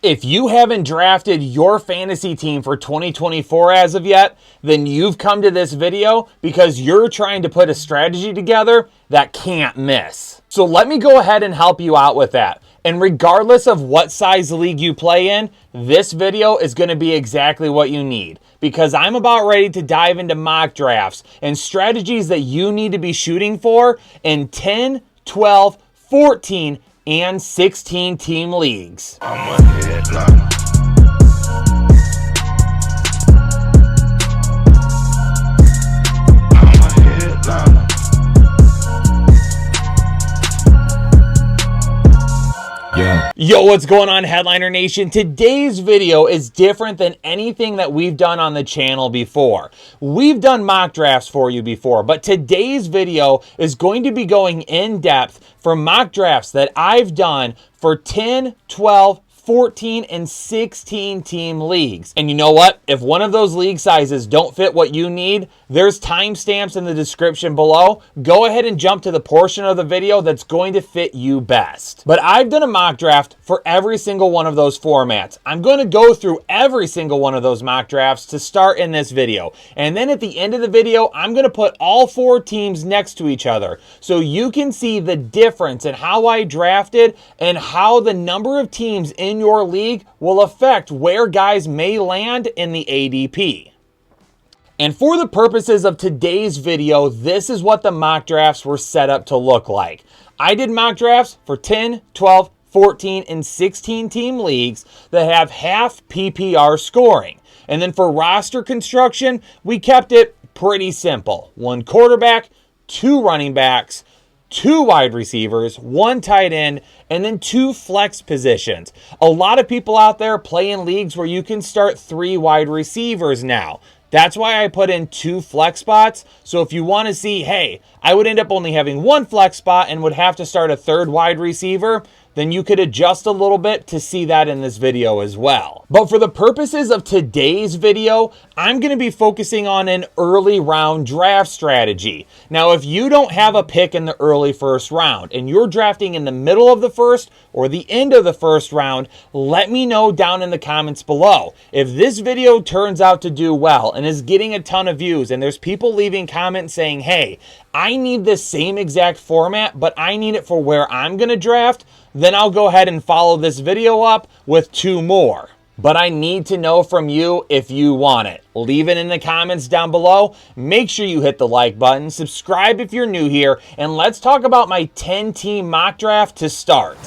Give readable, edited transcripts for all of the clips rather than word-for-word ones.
If you haven't drafted your fantasy team for 2024 as of yet, then you've come to this video because you're trying to put a strategy together that can't miss. So let me go ahead and help you out with that. And regardless of what size league you play in, this video is going to be exactly what you need, because I'm about ready to dive into mock drafts and strategies that you need to be shooting for in 10, 12, 14, and 16 team leagues. I'm a headliner. Yo, what's going on, Headliner Nation? Today's video is different than anything that we've done on the channel before. We've done mock drafts for you before, but today's video is going to be going in depth for mock drafts that I've done for 10, 12, 14, and 16 team leagues. And you know what? If one of those league sizes don't fit what you need, there's timestamps in the description below. Go ahead and jump to the portion of the video that's going to fit you best. But I've done a mock draft for every single one of those formats. I'm going to go through every single one of those mock drafts to start in this video. And then at the end of the video, I'm going to put all four teams next to each other so you can see the difference in how I drafted and how the number of teams in your league will affect where guys may land in the ADP. And for the purposes of today's video, this is what the mock drafts were set up to look like. I did mock drafts for 10, 12, 14, and 16 team leagues that have half PPR scoring. And then for roster construction, we kept it pretty simple. One quarterback, two running backs, two wide receivers, one tight end, and then two flex positions. A lot of people out there play in leagues where you can start three wide receivers now. That's why I put in two flex spots. So if you want to see, hey, I would end up only having one flex spot and would have to start a third wide receiver, then you could adjust a little bit to see that in this video as well. But for the purposes of today's video, I'm going to be focusing on an early round draft strategy. Now, if you don't have a pick in the early first round and you're drafting in the middle of the first or the end of the first round, let me know down in the comments below. If this video turns out to do well and is getting a ton of views and there's people leaving comments saying, hey, I need this same exact format, but I need it for where I'm going to draft, then I'll go ahead and follow this video up with two more. But I need to know from you if you want it. Leave it in the comments down below. Make sure you hit the like button, subscribe if you're new here, and let's talk about my 10-team mock draft to start.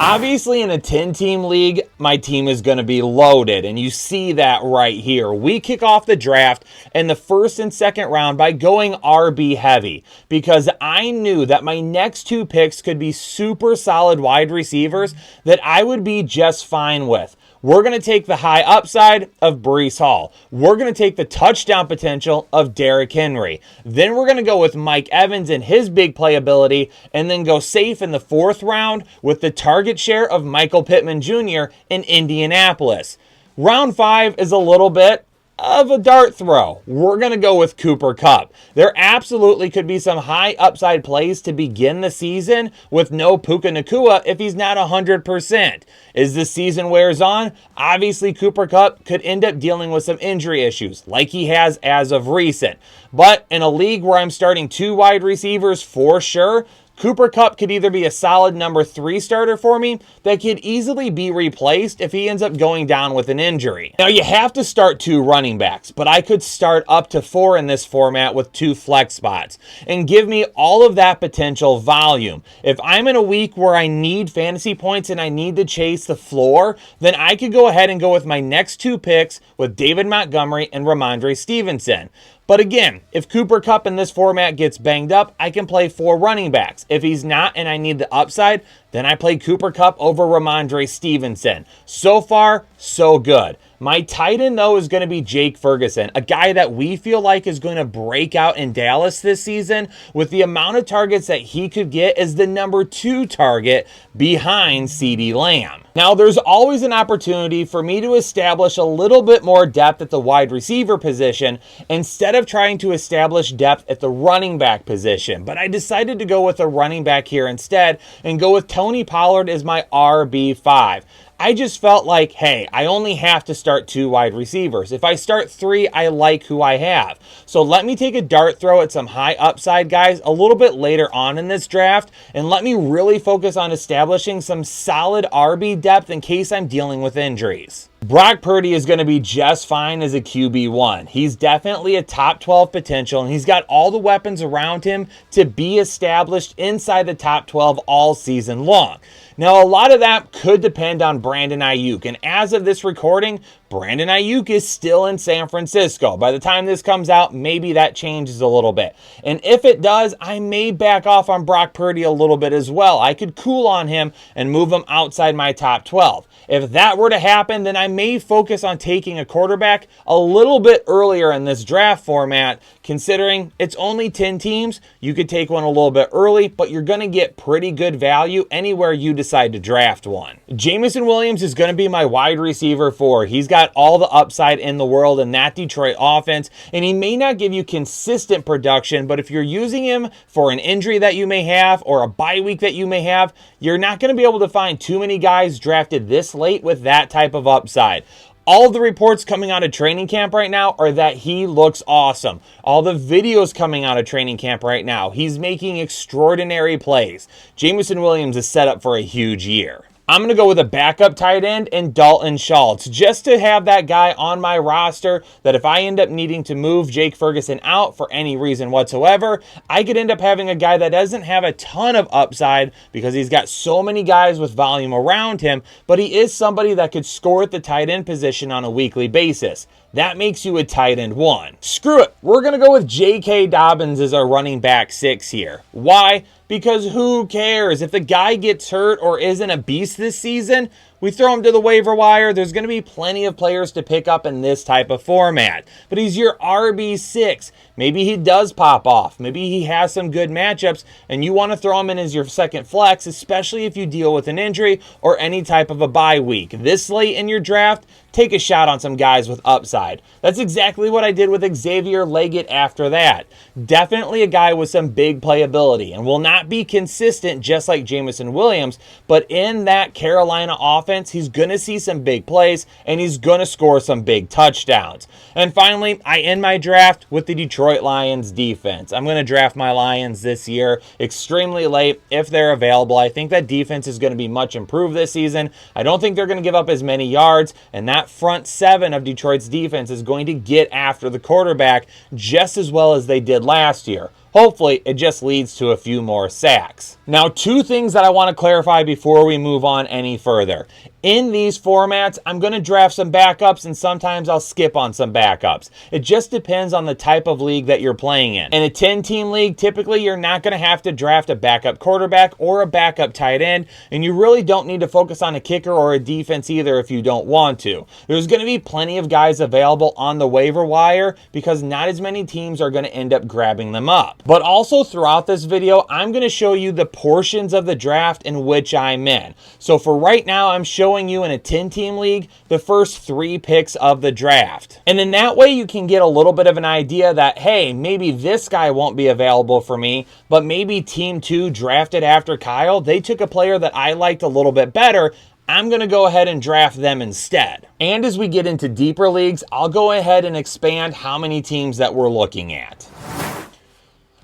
Obviously, in a 10-team league, my team is going to be loaded, and you see that right here. We kick off the draft in the first and second round by going RB heavy because I knew that my next two picks could be super solid wide receivers that I would be just fine with. We're going to take the high upside of Breece Hall. We're going to take the touchdown potential of Derrick Henry. Then we're going to go with Mike Evans and his big playability, and then go safe in the fourth round with the target share of Michael Pittman Jr. in Indianapolis. Round 5 is a little bit of a dart throw. We're going to go with Cooper Kupp. There absolutely could be some high upside plays to begin the season with no Puka Nacua if he's not 100%. As the season wears on, obviously Cooper Kupp could end up dealing with some injury issues like he has as of recent. But in a league where I'm starting two wide receivers for sure, Cooper Kupp could either be a solid number 3 starter for me that could easily be replaced if he ends up going down with an injury. Now, you have to start two running backs, but I could start up to 4 in this format with two flex spots and give me all of that potential volume. If I'm in a week where I need fantasy points and I need to chase the floor, then I could go ahead and go with my next two picks with David Montgomery and Ramondre Stevenson. But again, if Cooper Kupp in this format gets banged up, I can play 4 running backs. If he's not and I need the upside, then I play Cooper Kupp over Ramondre Stevenson. So far, so good. My tight end, though, is going to be Jake Ferguson, a guy that we feel like is going to break out in Dallas this season with the amount of targets that he could get as the number 2 target behind CeeDee Lamb. Now, there's always an opportunity for me to establish a little bit more depth at the wide receiver position instead of trying to establish depth at the running back position. But I decided to go with a running back here instead and go with Tony Pollard is my RB5. I just felt like, hey, I only have to start 2 wide receivers. If I start 3, I like who I have. So let me take a dart throw at some high upside guys a little bit later on in this draft, and let me really focus on establishing some solid RB depth in case I'm dealing with injuries. Brock Purdy is going to be just fine as a QB1. He's definitely a top 12 potential, and he's got all the weapons around him to be established inside the top 12 all season long. Now, a lot of that could depend on Brandon Ayuk, and as of this recording, Brandon Ayuk is still in San Francisco. By the time this comes out, maybe that changes a little bit. And if it does, I may back off on Brock Purdy a little bit as well. I could cool on him and move him outside my top 12. If that were to happen, then I may focus on taking a quarterback a little bit earlier in this draft format. Considering it's only 10 teams, you could take one a little bit early, but you're going to get pretty good value anywhere you decide to draft one. Jameson Williams is going to be my wide receiver 4. He's got all the upside in the world in that Detroit offense, and he may not give you consistent production, but if you're using him for an injury that you may have or a bye week that you may have, you're not going to be able to find too many guys drafted this late with that type of upside. All of the reports coming out of training camp right now are that he looks awesome. All the videos coming out of training camp right now, he's making extraordinary plays. Jameson Williams is set up for a huge year. I'm going to go with a backup tight end and Dalton Schultz, just to have that guy on my roster that if I end up needing to move Jake Ferguson out for any reason whatsoever, I could end up having a guy that doesn't have a ton of upside because he's got so many guys with volume around him, but he is somebody that could score at the tight end position on a weekly basis. That makes you a tight end 1. Screw it. We're going to go with J.K. Dobbins as our running back 6 here. Why? Because who cares? If the guy gets hurt or isn't a beast this season, we throw him to the waiver wire. There's going to be plenty of players to pick up in this type of format. But he's your RB6. Maybe he does pop off. Maybe he has some good matchups, and you want to throw him in as your second flex, especially if you deal with an injury or any type of a bye week. This late in your draft, take a shot on some guys with upside. That's exactly what I did with Xavier Leggett after that. Definitely a guy with some big playability and will not be consistent just like Jameson Williams, but in that Carolina offense, he's going to see some big plays and he's going to score some big touchdowns. And finally, I end my draft with the Detroit Lions defense. I'm going to draft my Lions this year extremely late if they're available. I think that defense is going to be much improved this season. I don't think they're going to give up as many yards, and that front 7 of Detroit's defense is going to get after the quarterback just as well as they did last year. Hopefully, it just leads to a few more sacks. Now, 2 things that I want to clarify before we move on any further. In these formats, I'm going to draft some backups, and sometimes I'll skip on some backups. It just depends on the type of league that you're playing in. In a 10-team league, typically you're not going to have to draft a backup quarterback or a backup tight end, and you really don't need to focus on a kicker or a defense either if you don't want to. There's going to be plenty of guys available on the waiver wire because not as many teams are going to end up grabbing them up. But also throughout this video, I'm going to show you the portions of the draft in which I'm in. So for right now, I'm showing you in a 10-team league the first 3 picks of the draft. And in that way, you can get a little bit of an idea that, hey, maybe this guy won't be available for me, but maybe team 2 drafted after Kyle, they took a player that I liked a little bit better. I'm going to go ahead and draft them instead. And as we get into deeper leagues, I'll go ahead and expand how many teams that we're looking at.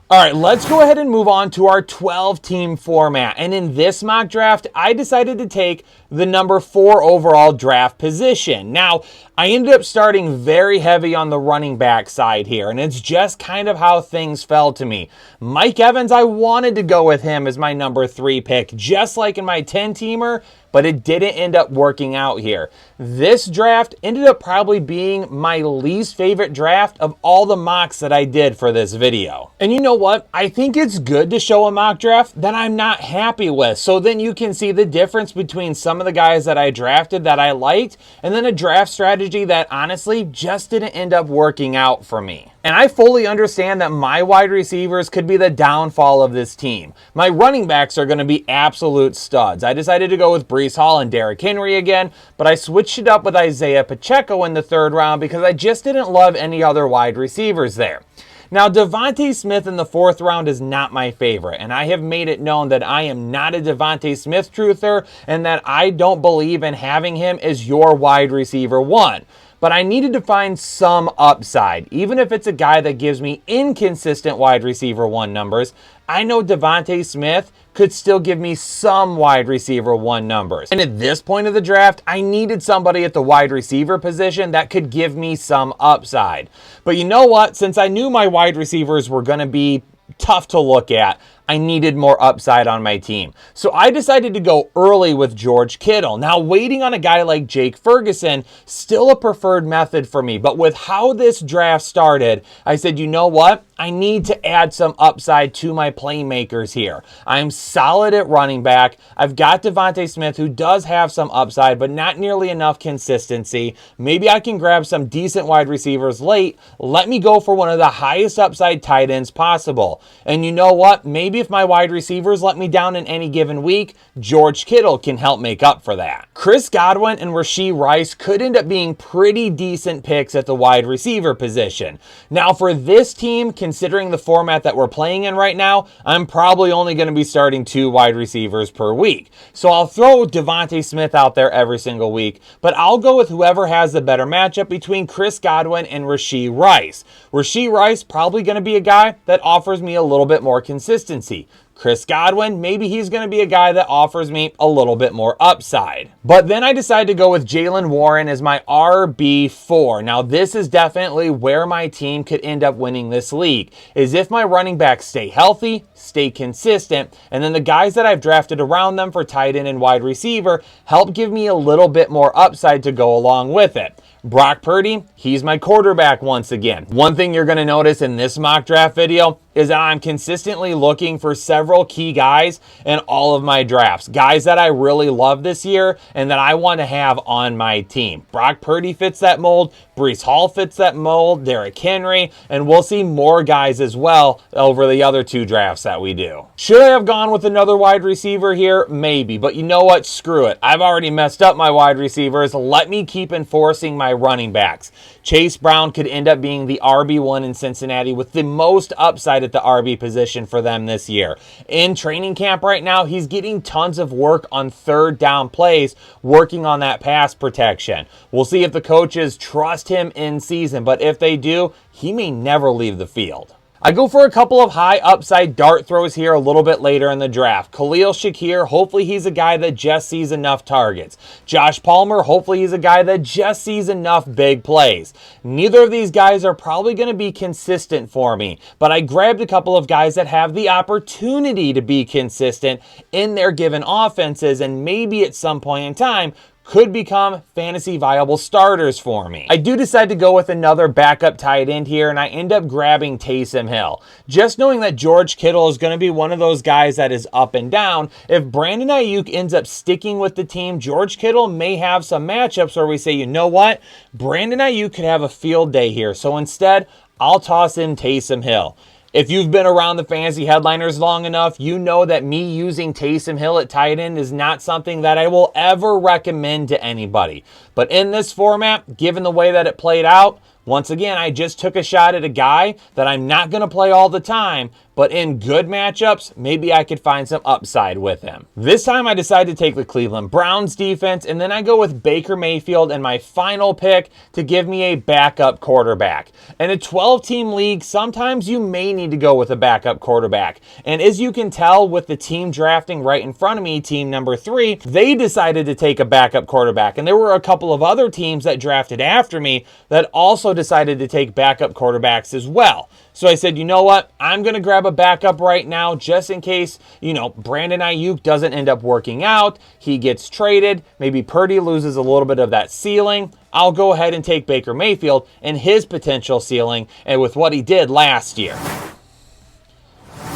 All right, let's go ahead and move on to our 12-team format. And in this mock draft, I decided to take the number 4 overall draft position. Now, I ended up starting very heavy on the running back side here, and it's just kind of how things fell to me. Mike Evans, I wanted to go with him as my number 3 pick, just like in my 10-teamer, but it didn't end up working out here. This draft ended up probably being my least favorite draft of all the mocks that I did for this video. And you know what? I think it's good to show a mock draft that I'm not happy with, so then you can see the difference between some of the guys that I drafted that I liked, and then a draft strategy that honestly just didn't end up working out for me. And I fully understand that my wide receivers could be the downfall of this team. My running backs are going to be absolute studs. I decided to go with Breece Hall and Derrick Henry again, but I switched it up with Isaiah Pacheco in the 3rd round because I just didn't love any other wide receivers there. Now, Devontae Smith in the 4th round is not my favorite, and I have made it known that I am not a Devontae Smith truther and that I don't believe in having him as your wide receiver 1. But I needed to find some upside. Even if it's a guy that gives me inconsistent wide receiver 1 numbers, I know Devontae Smith could still give me some wide receiver 1 numbers. And at this point of the draft, I needed somebody at the wide receiver position that could give me some upside. But you know what? Since I knew my wide receivers were going to be tough to look at, I needed more upside on my team. So I decided to go early with George Kittle. Now, waiting on a guy like Jake Ferguson, still a preferred method for me. But with how this draft started, I said, you know what? I need to add some upside to my playmakers here. I'm solid at running back. I've got Devontae Smith, who does have some upside, but not nearly enough consistency. Maybe I can grab some decent wide receivers late. Let me go for one of the highest upside tight ends possible. And you know what? Maybe if my wide receivers let me down in any given week, George Kittle can help make up for that. Chris Godwin and Rashee Rice could end up being pretty decent picks at the wide receiver position. Now, for this team, considering the format that we're playing in right now, I'm probably only going to be starting 2 wide receivers per week. So I'll throw Devontae Smith out there every single week, but I'll go with whoever has the better matchup between Chris Godwin and Rashee Rice. Rashee Rice probably going to be a guy that offers me a little bit more consistency. Chris Godwin, maybe he's going to be a guy that offers me a little bit more upside. But then I decided to go with Jaylen Warren as my RB4. Now, this is definitely where my team could end up winning this league, is if my running backs stay healthy, stay consistent, and then the guys that I've drafted around them for tight end and wide receiver help give me a little bit more upside to go along with it. Brock Purdy, he's my quarterback once again. One thing you're going to notice in this mock draft video is that I'm consistently looking for several key guys in all of my drafts. Guys that I really love this year and that I want to have on my team. Brock Purdy fits that mold. Breece Hall fits that mold. Derrick Henry. And we'll see more guys as well over the other 2 drafts that we do. Should I have gone with another wide receiver here? Maybe. But you know what? Screw it. I've already messed up my wide receivers. Let me keep enforcing my running backs. Chase Brown could end up being the RB1 in Cincinnati with the most upside at the RB position for them this year. In training camp right now, he's getting tons of work on 3rd down plays, working on that pass protection. We'll see if the coaches trust him in season, but if they do, he may never leave the field. I go for a couple of high upside dart throws here a little bit later in the draft. Khalil Shakir, hopefully he's a guy that just sees enough targets. Josh Palmer, hopefully he's a guy that just sees enough big plays. Neither of these guys are probably going to be consistent for me, but I grabbed a couple of guys that have the opportunity to be consistent in their given offenses and maybe at some point in time could become fantasy viable starters for me. I do decide to go with another backup tight end here, and I end up grabbing Taysom Hill. Just knowing that George Kittle is going to be one of those guys that is up and down, if Brandon Ayuk ends up sticking with the team, George Kittle may have some matchups where we say, you know what? Brandon Ayuk could have a field day here. So instead, I'll toss in Taysom Hill. If you've been around the fantasy headliners long enough, you know that me using Taysom Hill at tight end is not something that I will ever recommend to anybody. But in this format, given the way that it played out, once again, I just took a shot at a guy that I'm not going to play all the time, but in good matchups, maybe I could find some upside with him. This time I decided to take the Cleveland Browns defense, and then I go with Baker Mayfield in my final pick to give me a backup quarterback. In a 12-team league, sometimes you may need to go with a backup quarterback. And as you can tell with the team drafting right in front of me, team number 3, they decided to take a backup quarterback. And there were a couple of other teams that drafted after me that also decided to take backup quarterbacks as well. So I said, you know what? I'm going to grab a backup right now just in case, Brandon Ayuk doesn't end up working out. He gets traded. Maybe Purdy loses a little bit of that ceiling. I'll go ahead and take Baker Mayfield and his potential ceiling and with what he did last year.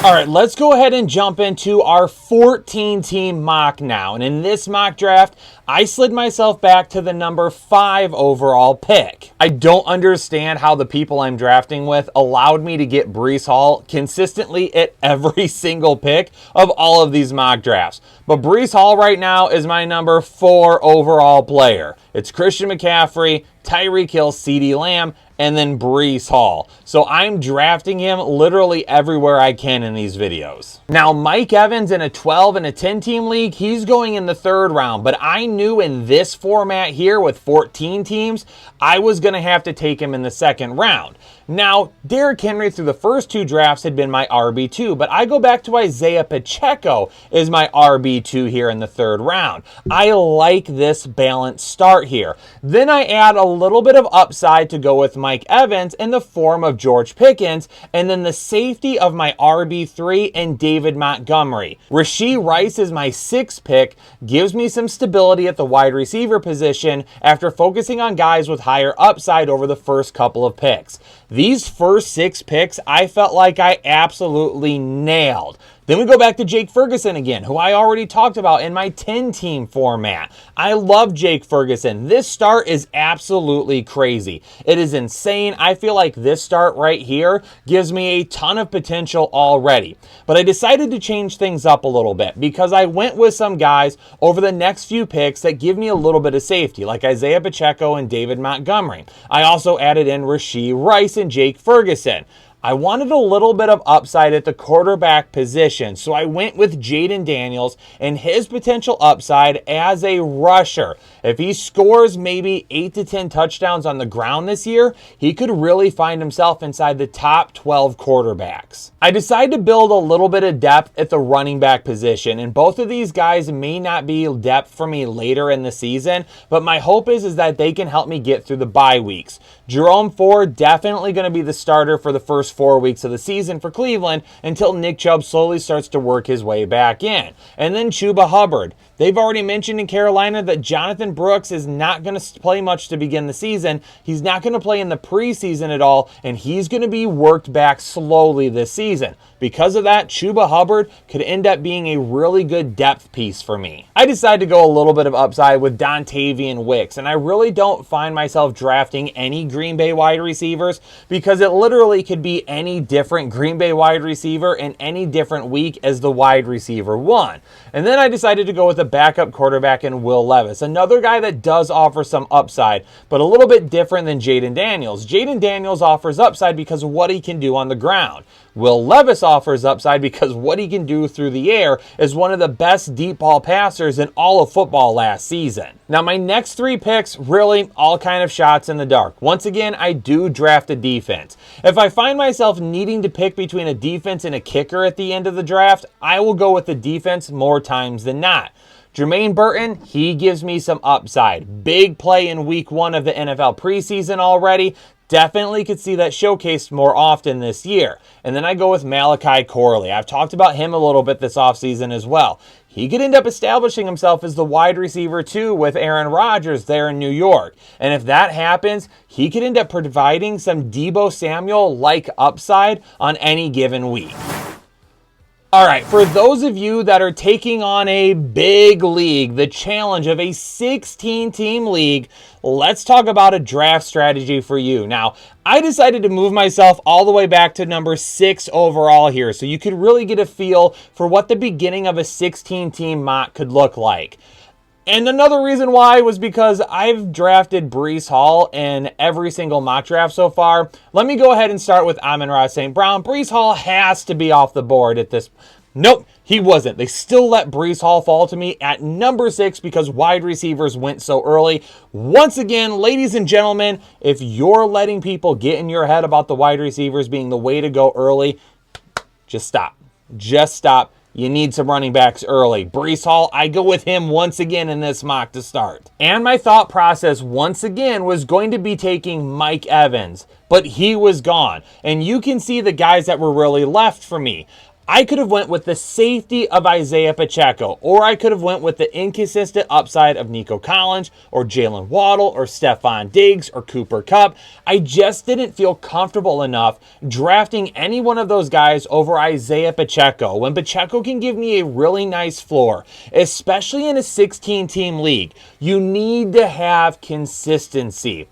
All right, let's go ahead and jump into our 14-team mock now. And in this mock draft, I slid myself back to the number 5 overall pick. I don't understand how the people I'm drafting with allowed me to get Breece Hall consistently at every single pick of all of these mock drafts. But Breece Hall right now is my number 4 overall player. It's Christian McCaffrey, Tyreek Hill, CeeDee Lamb, and then Breece Hall. So I'm drafting him literally everywhere I can in these videos. Now, Mike Evans in a 12 and a 10 team league, he's going in the 3rd round, but I knew in this format here with 14 teams, I was going to have to take him in the 2nd round. Now, Derrick Henry through the first 2 drafts had been my RB2, but I go back to Isaiah Pacheco as my RB2 here in the 3rd round. I like this balanced start here. Then I add a little bit of upside to go with Mike Evans in the form of George Pickens, and then the safety of my RB3 and David Montgomery. Rashee Rice is my 6th pick, gives me some stability at the wide receiver position after focusing on guys with higher upside over the first couple of picks. These first 6 picks, I felt like I absolutely nailed. Then we go back to Jake Ferguson again, who I already talked about in my 10-team format. I love Jake Ferguson. This start is absolutely crazy. It is insane. I feel like this start right here gives me a ton of potential already. But I decided to change things up a little bit because I went with some guys over the next few picks that give me a little bit of safety, like Isaiah Pacheco and David Montgomery. I also added in Rashee Rice and Jake Ferguson. I wanted a little bit of upside at the quarterback position, so I went with Jaden Daniels and his potential upside as a rusher. If he scores maybe 8 to 10 touchdowns on the ground this year, he could really find himself inside the top 12 quarterbacks. I decided to build a little bit of depth at the running back position, and both of these guys may not be depth for me later in the season, but my hope is that they can help me get through the bye weeks. Jerome Ford definitely going to be the starter for the first 4 weeks of the season for Cleveland until Nick Chubb slowly starts to work his way back in. And then Chuba Hubbard. They've already mentioned in Carolina that Jonathan Brooks is not going to play much to begin the season. He's not going to play in the preseason at all, and he's going to be worked back slowly this season. Because of that, Chuba Hubbard could end up being a really good depth piece for me. I decided to go a little bit of upside with Dontavian Wicks, and I really don't find myself drafting any Green Bay wide receivers because it literally could be any different Green Bay wide receiver in any different week as the wide receiver 1. And then I decided to go with a backup quarterback in Will Levis, another guy that does offer some upside, but a little bit different than Jaden Daniels. Jaden Daniels offers upside because of what he can do on the ground. Will Levis offers upside because what he can do through the air is one of the best deep ball passers in all of football last season. Now, my next 3 picks, really all kind of shots in the dark. Once again, I do draft a defense. If I find myself needing to pick between a defense and a kicker at the end of the draft, I will go with the defense more times than not. Jermaine Burton, he gives me some upside. Big play in week 1 of the NFL preseason already. Definitely could see that showcased more often this year. And then I go with Malachi Corley. I've talked about him a little bit this offseason as well. He could end up establishing himself as the wide receiver 2 with Aaron Rodgers there in New York. And if that happens, he could end up providing some Deebo Samuel-like upside on any given week. All right, for those of you that are taking on a big league, the challenge of a 16-team league, let's talk about a draft strategy for you. Now, I decided to move myself all the way back to number 6 overall here, so you could really get a feel for what the beginning of a 16-team mock could look like. And another reason why was because I've drafted Breece Hall in every single mock draft so far. Let me go ahead and start with Amon-Ra St. Brown. Breece Hall has to be off the board at this. Nope, he wasn't. They still let Breece Hall fall to me at number 6 because wide receivers went so early. Once again, ladies and gentlemen, if you're letting people get in your head about the wide receivers being the way to go early, just stop. Just stop. You need some running backs early. Breece Hall, I go with him once again in this mock to start. And my thought process once again was going to be taking Mike Evans, but he was gone. And you can see the guys that were really left for me. I could have went with the safety of Isaiah Pacheco, or I could have went with the inconsistent upside of Nico Collins, or Jalen Waddle, or Stephon Diggs, or Cooper Kupp. I just didn't feel comfortable enough drafting any one of those guys over Isaiah Pacheco, when Pacheco can give me a really nice floor, especially in a 16-team league. You need to have consistency.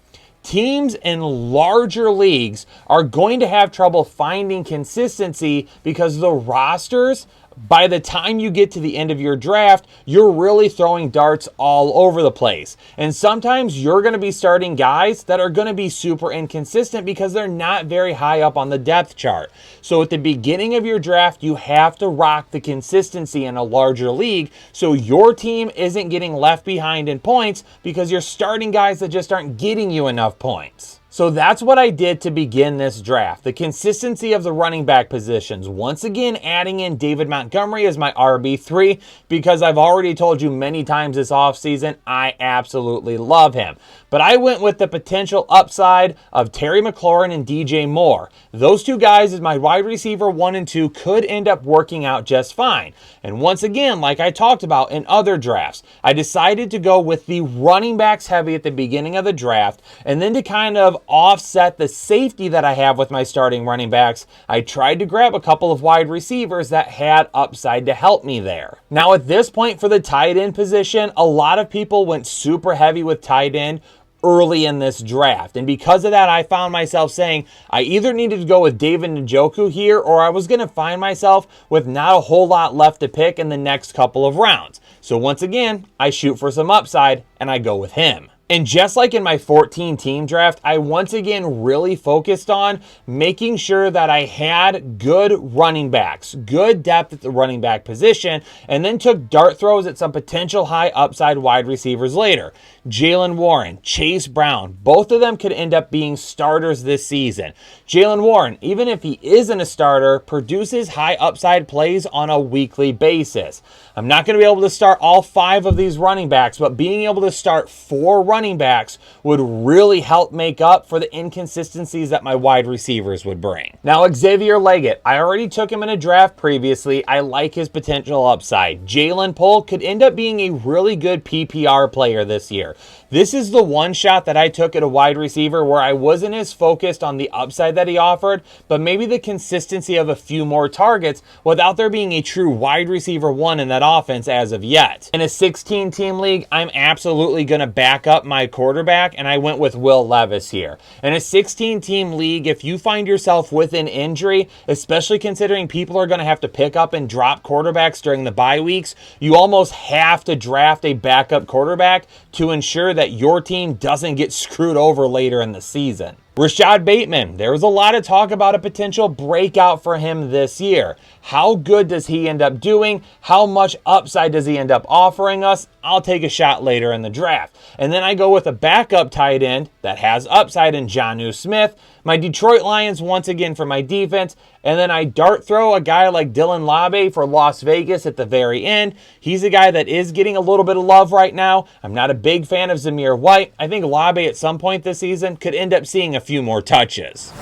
Teams in larger leagues are going to have trouble finding consistency because the rosters, by the time you get to the end of your draft, you're really throwing darts all over the place. And sometimes you're going to be starting guys that are going to be super inconsistent because they're not very high up on the depth chart. So at the beginning of your draft, you have to rock the consistency in a larger league so your team isn't getting left behind in points because you're starting guys that just aren't getting you enough points. So that's what I did to begin this draft. The consistency of the running back positions. Once again, adding in David Montgomery as my RB3 because I've already told you many times this offseason, I absolutely love him. But I went with the potential upside of Terry McLaurin and DJ Moore. Those two guys as my wide receiver 1 and 2 could end up working out just fine. And once again, like I talked about in other drafts, I decided to go with the running backs heavy at the beginning of the draft, and then to kind of offset the safety that I have with my starting running backs, I tried to grab a couple of wide receivers that had upside to help me there. Now at this point for the tight end position, a lot of people went super heavy with tight end early in this draft. And because of that, I found myself saying I either needed to go with David Njoku here, or I was going to find myself with not a whole lot left to pick in the next couple of rounds. So once again, I shoot for some upside and I go with him. And just like in my 14-team draft, I once again really focused on making sure that I had good running backs, good depth at the running back position, and then took dart throws at some potential high upside wide receivers later. Jaylen Warren, Chase Brown, both of them could end up being starters this season. Jaylen Warren, even if he isn't a starter, produces high upside plays on a weekly basis. I'm not going to be able to start all 5 of these running backs, but being able to start 4 running backs would really help make up for the inconsistencies that my wide receivers would bring. Now, Xavier Leggett, I already took him in a draft previously. I like his potential upside. Jalen Poole could end up being a really good PPR player this year. This is the one shot that I took at a wide receiver where I wasn't as focused on the upside that he offered, but maybe the consistency of a few more targets without there being a true wide receiver 1 in that offense as of yet. In a 16-team league, I'm absolutely going to back up my quarterback, and I went with Will Levis here. In a 16-team league, if you find yourself with an injury, especially considering people are going to have to pick up and drop quarterbacks during the bye weeks, you almost have to draft a backup quarterback to ensure that your team doesn't get screwed over later in the season. Rashad Bateman, there was a lot of talk about a potential breakout for him this year. How good does he end up doing? How much upside does he end up offering us? I'll take a shot later in the draft. And then I go with a backup tight end that has upside in Jonnu Smith, my Detroit Lions once again for my defense, and then I dart throw a guy like Dylan Labe for Las Vegas at the very end. He's a guy that is getting a little bit of love right now. I'm not a big fan of Zamir White. I think Labe at some point this season could end up seeing a few more touches.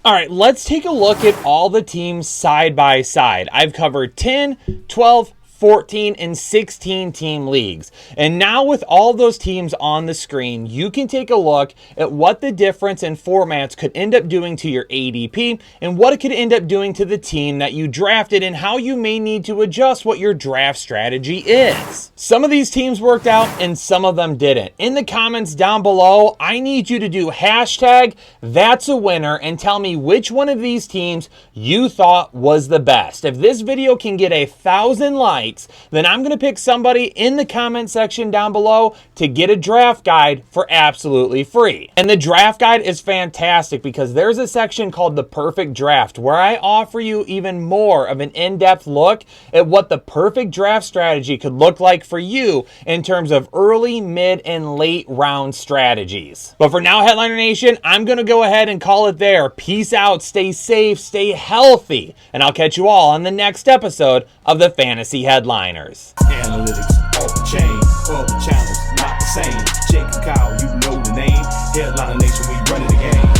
All right, let's take a look at all the teams side by side. I've covered 10, 12, 14, and 16 team leagues. And now with all those teams on the screen, you can take a look at what the difference in formats could end up doing to your ADP and what it could end up doing to the team that you drafted and how you may need to adjust what your draft strategy is. Some of these teams worked out and some of them didn't. In the comments down below, I need you to do hashtag that's a winner and tell me which one of these teams you thought was the best. If this video can get 1,000 likes, then I'm going to pick somebody in the comment section down below to get a draft guide for absolutely free. And the draft guide is fantastic because there's a section called the perfect draft where I offer you even more of an in-depth look at what the perfect draft strategy could look like for you in terms of early, mid, and late round strategies. But for now, Headliner Nation, I'm going to go ahead and call it there. Peace out, stay safe, stay healthy, and I'll catch you all on the next episode of the Fantasy Headliners. Analytics off the chain, all the channels not the same. Jake and Kyle, you know the name. Headliner Nation, we running the game.